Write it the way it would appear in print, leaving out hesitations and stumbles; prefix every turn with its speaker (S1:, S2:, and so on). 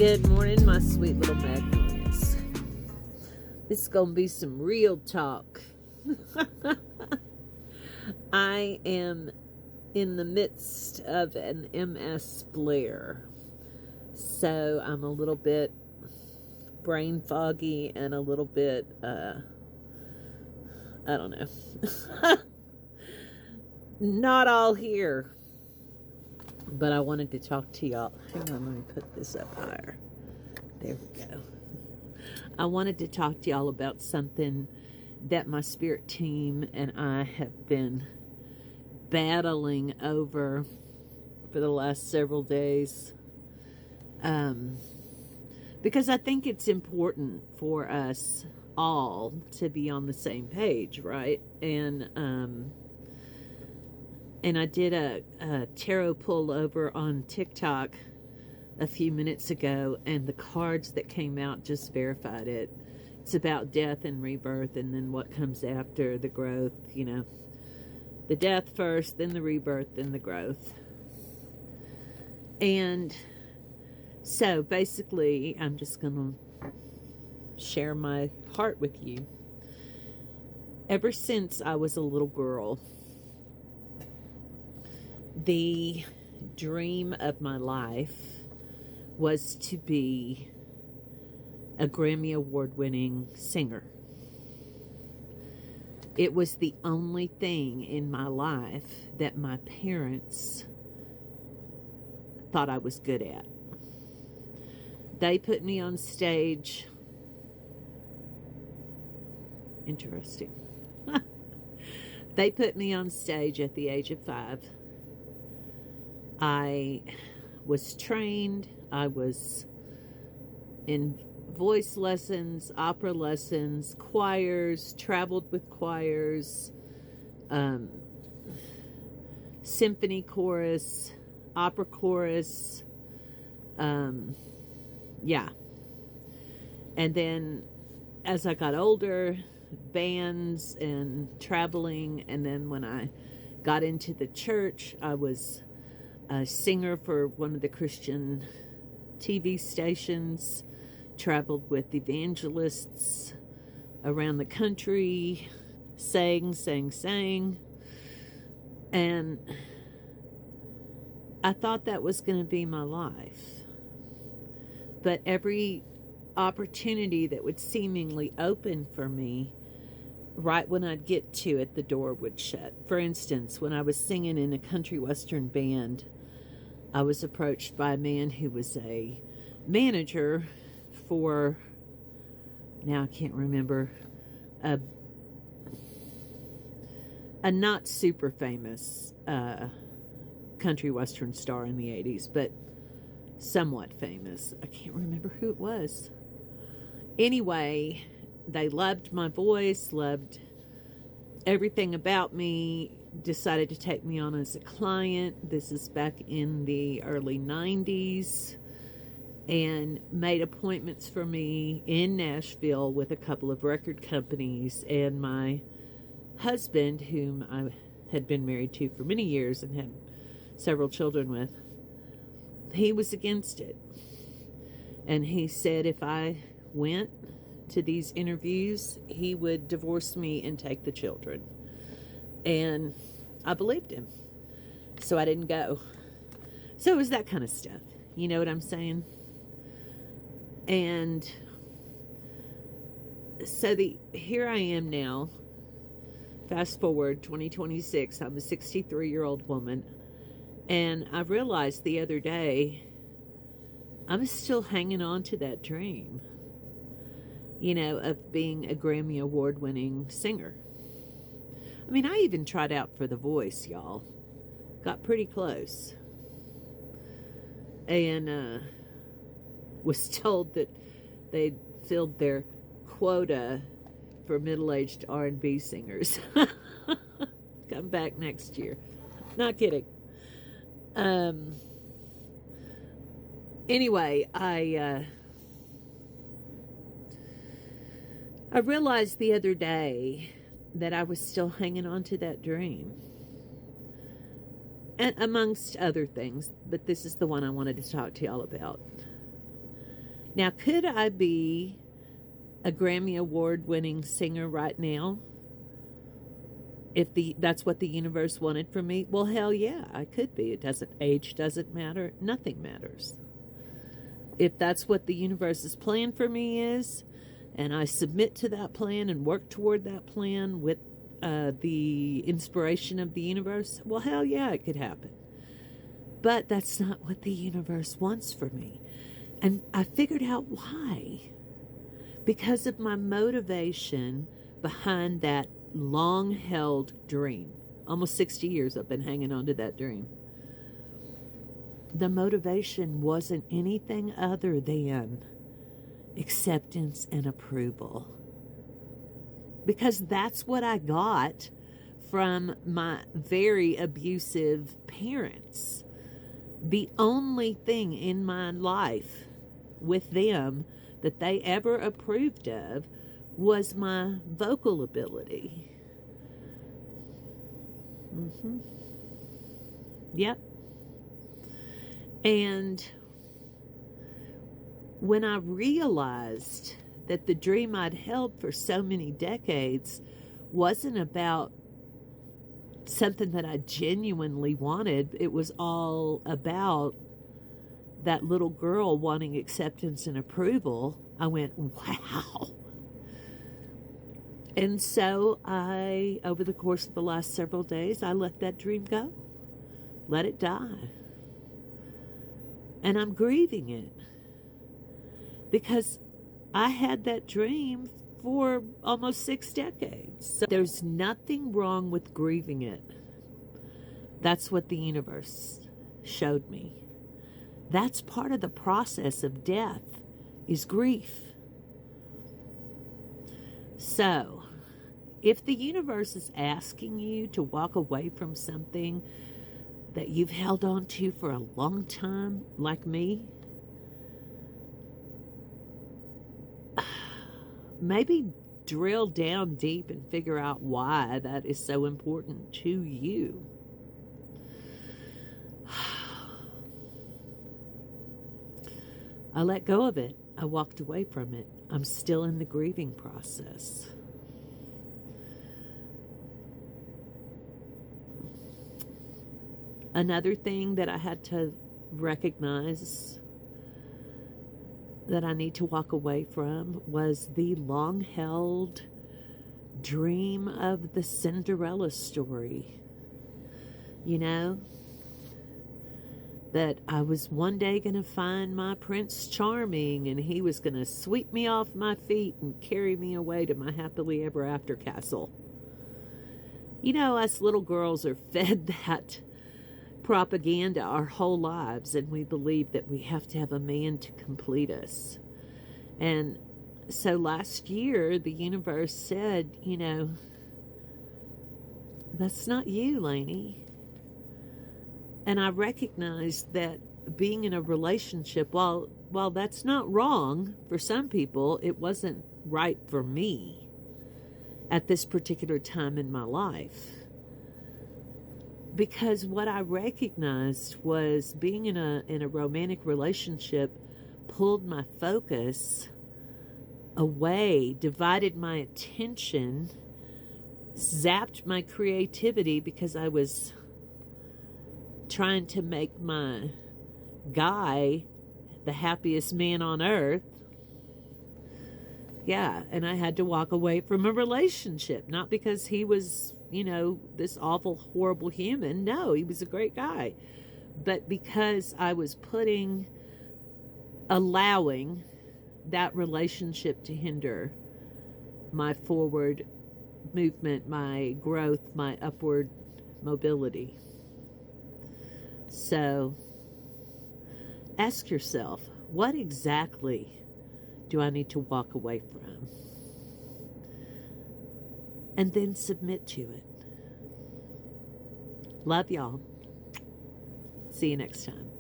S1: Good morning, my sweet little magnolias. This is going to be some real talk. I am in the midst of an MS flare, so I'm a little bit brain foggy and a little bit, I don't know. Not all here. But I wanted to talk to y'all. Hang on, let me put this up higher. There we go. I wanted to talk to y'all about something that my spirit team and I have been battling over for the last several days. Because I think it's important for us all to be on the same page, right? And I did a tarot pull over on TikTok a few minutes ago, and the cards that came out just verified it. It's about death and rebirth, and then what comes after the growth, you know. The death first, then the rebirth, then the growth. And so basically, I'm just going to share my heart with you. Ever since I was a little girl, the dream of my life was to be a Grammy Award-winning singer. It was the only thing in my life that my parents thought I was good at. They put me on stage. Interesting. They put me on stage at the age of 5. I was trained. I was in voice lessons, opera lessons, choirs, traveled with choirs, symphony chorus, opera chorus, yeah. And then as I got older, bands and traveling, and then when I got into the church, I was a singer for one of the Christian TV stations, traveled with evangelists around the country, sang. And I thought that was going to be my life. But every opportunity that would seemingly open for me, right when I'd get to it, the door would shut. For instance, when I was singing in a country western band, I was approached by a man who was a manager for, now I can't remember, a not super famous country western star in the 80s, but somewhat famous. I can't remember who it was. Anyway, they loved my voice, loved everything about me, decided to take me on as a client. This is back in the early 90s, and made appointments for me in Nashville with a couple of record companies. And my husband, whom I had been married to for many years and had several children with, he was against it. And he said if I went to these interviews, he would divorce me and take the children. And I believed him. So I didn't go. So it was that kind of stuff. You know what I'm saying? And so here I am now. Fast forward 2026. I'm a 63-year-old woman. And I realized the other day, I'm still hanging on to that dream, you know, of being a Grammy Award-winning singer. I mean, I even tried out for The Voice, y'all. Got pretty close. And was told that they'd filled their quota for middle-aged R&B singers. Come back next year. Not kidding. Anyway, I realized the other day that I was still hanging on to that dream. And amongst other things, but this is the one I wanted to talk to y'all about. Now, could I be a Grammy Award winning singer right now if that's what the universe wanted for me? Well, hell yeah, I could be. It doesn't, age doesn't matter. Nothing matters. If that's what the universe's plan for me is, and I submit to that plan and work toward that plan with the inspiration of the universe, well, hell yeah, it could happen. But that's not what the universe wants for me. And I figured out why. Because of my motivation behind that long-held dream. Almost 60 years I've been hanging on to that dream. The motivation wasn't anything other than acceptance and approval. Because that's what I got from my very abusive parents. The only thing in my life with them that they ever approved of was my vocal ability. Yep. And when I realized that the dream I'd held for so many decades wasn't about something that I genuinely wanted, it was all about that little girl wanting acceptance and approval, I went, wow. And so over the course of the last several days, I let that dream go. Let it die. And I'm grieving it. Because I had that dream for almost 6 decades. So there's nothing wrong with grieving it. That's what the universe showed me. That's part of the process of death, is grief. So, if the universe is asking you to walk away from something that you've held on to for a long time, like me, maybe drill down deep and figure out why that is so important to you. I let go of it. I walked away from it. I'm still in the grieving process. Another thing that I had to recognize that I need to walk away from was the long-held dream of the Cinderella story. You know, that I was one day going to find my Prince Charming and he was going to sweep me off my feet and carry me away to my happily ever after castle. You know, us little girls are fed that propaganda our whole lives, and we believe that we have to have a man to complete us. And so last year, the universe said, you know, that's not you, Lainey. And I recognized that being in a relationship, while that's not wrong for some people, it wasn't right for me at this particular time in my life. Because what I recognized was being in a romantic relationship pulled my focus away, divided my attention, zapped my creativity because I was trying to make my guy the happiest man on earth. Yeah, and I had to walk away from a relationship, not because he was, you know, this awful, horrible human. No, he was a great guy. But because I was allowing that relationship to hinder my forward movement, my growth, my upward mobility. So, ask yourself, what exactly do I need to walk away from? And then submit to it. Love y'all. See you next time.